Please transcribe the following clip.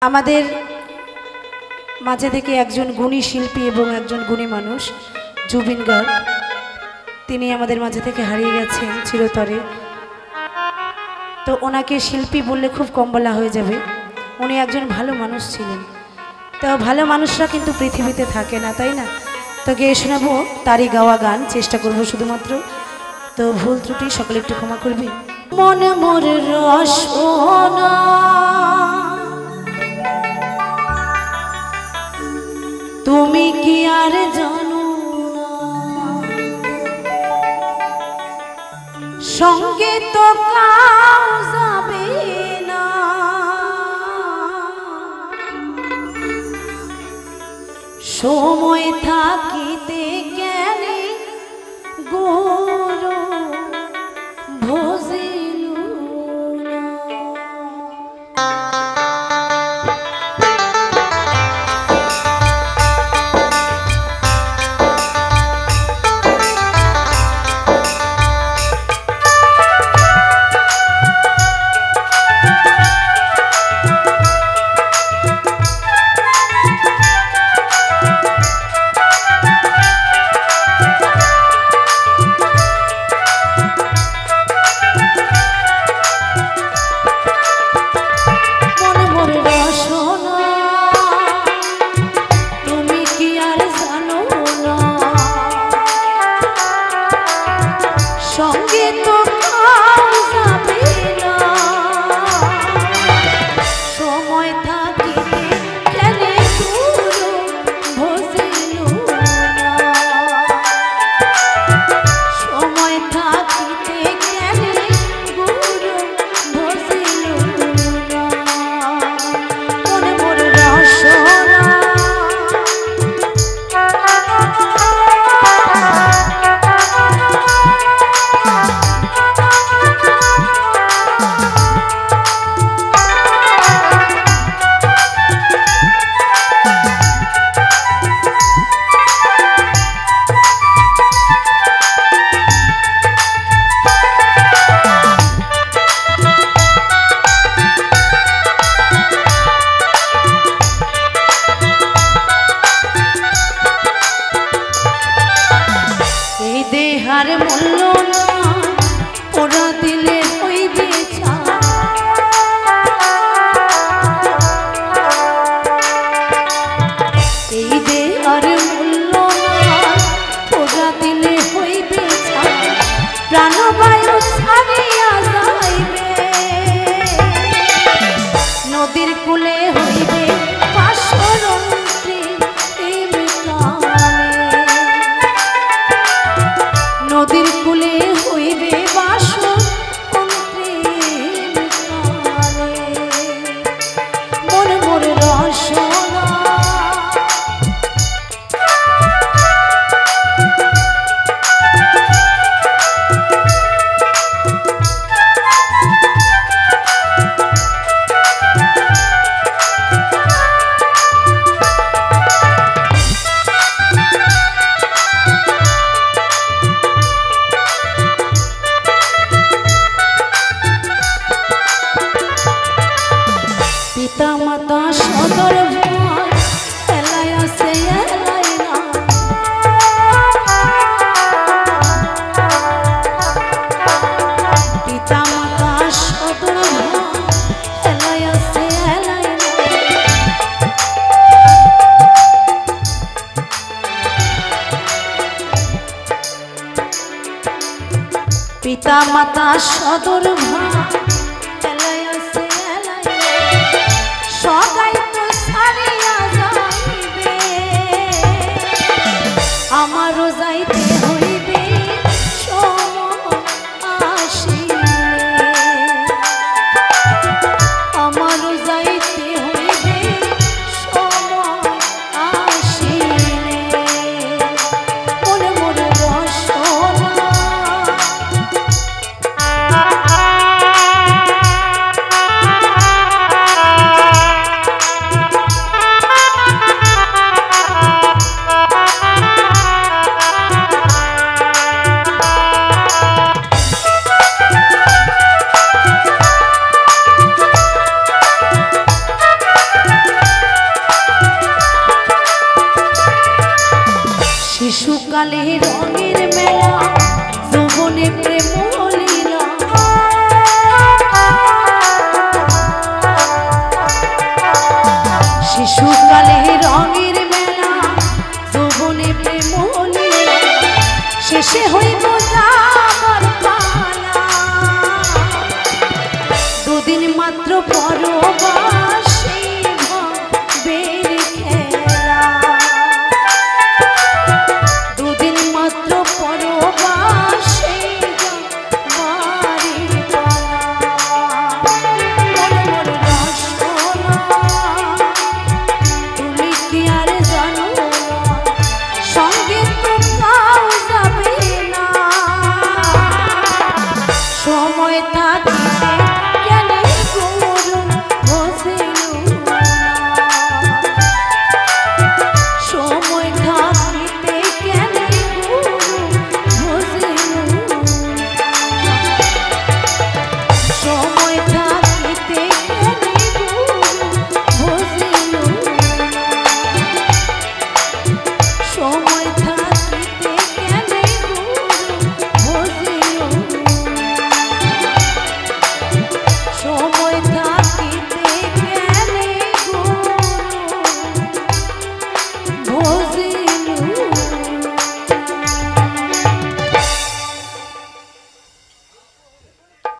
আমাদের মাঝে থেকে একজন গুণী শিল্পী এবং একজন গুণী মানুষ জুবিন গার্গ, তিনি আমাদের মাঝে থেকে হারিয়ে গেছেন চিরতরে। তো ওনাকে শিল্পী বললে খুব কম বলা হয়ে যাবে, উনি একজন ভালো মানুষ ছিলেন। তো ভালো মানুষরা কিন্তু পৃথিবীতে থাকে না, তাই না? তো গেয়ে শোনাবো তারই গাওয়া গান, চেষ্টা করবো শুধুমাত্র। তো ভুল ত্রুটি সকলে একটু ক্ষমা করবে। মনে মোর রসনা তুমি কি আর জানো না, সঙ্গে তো কাউ যাবে না, সময় থাকিতে গেলে গুরু ভজিলু না। দেহার মূল্য না ওরা দিলে হইবে এই দেহার মূল্য না ওরা দিলে হইবে প্রাণবায়ু ছাড়িয়া যাইবে, নদীর কূলে হইবে পাশরন্ত্রী নদীর কূলে হইবে বাসর মন মোর রসনা পিতা মাতা সদর ভয় এলাই আছে এলাই না, পিতা মাতা সদর ভয় এলাই আছে এলাই না, পিতা মাতা সদর ভয় এলাই আছে সবাই তো ছাড়িয়া যাইবে, আমারও যাইতে হইবে সময় আসিলে, আমারও যাইতে হইবে সময় আসিলে, মনে মনে রসনা কালে রঙের মেলা যৌবনে